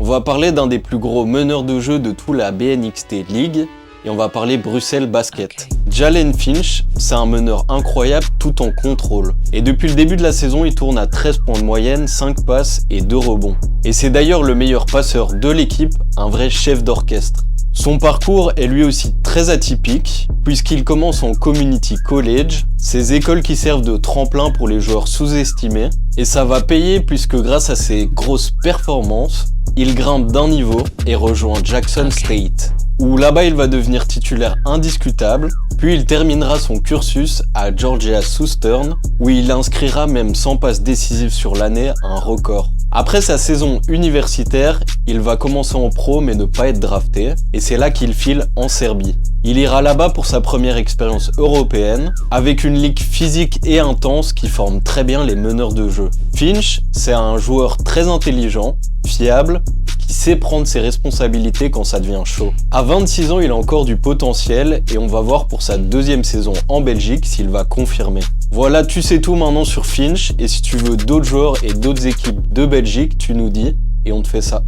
On va parler d'un des plus gros meneurs de jeu de tout la BNXT League, et on va parler Bruxelles Basket. Jalen Finch, c'est un meneur incroyable tout en contrôle. Et depuis le début de la saison, il tourne à 13 points de moyenne, 5 passes et 2 rebonds. Et c'est d'ailleurs le meilleur passeur de l'équipe, un vrai chef d'orchestre. Son parcours est lui aussi très atypique, puisqu'il commence en community college, ces écoles qui servent de tremplin pour les joueurs sous-estimés. Et ça va payer puisque grâce à ses grosses performances, il grimpe d'un niveau et rejoint Jackson State, où là-bas il va devenir titulaire indiscutable, puis il terminera son cursus à Georgia Southern, où il inscrira même 100 passes décisives sur l'année, un record. Après sa saison universitaire, il va commencer en pro mais ne pas être drafté, et c'est là qu'il file en Serbie. Il ira là-bas pour sa première expérience européenne, avec une ligue physique et intense qui forme très bien les meneurs de jeu. Finch, c'est un joueur très intelligent, fiable, qui sait prendre ses responsabilités quand ça devient chaud. À 26 ans, il a encore du potentiel et on va voir pour sa deuxième saison en Belgique s'il va confirmer. Voilà, tu sais tout maintenant sur Finch, et si tu veux d'autres joueurs et d'autres équipes de Belgique, tu nous dis et on te fait ça.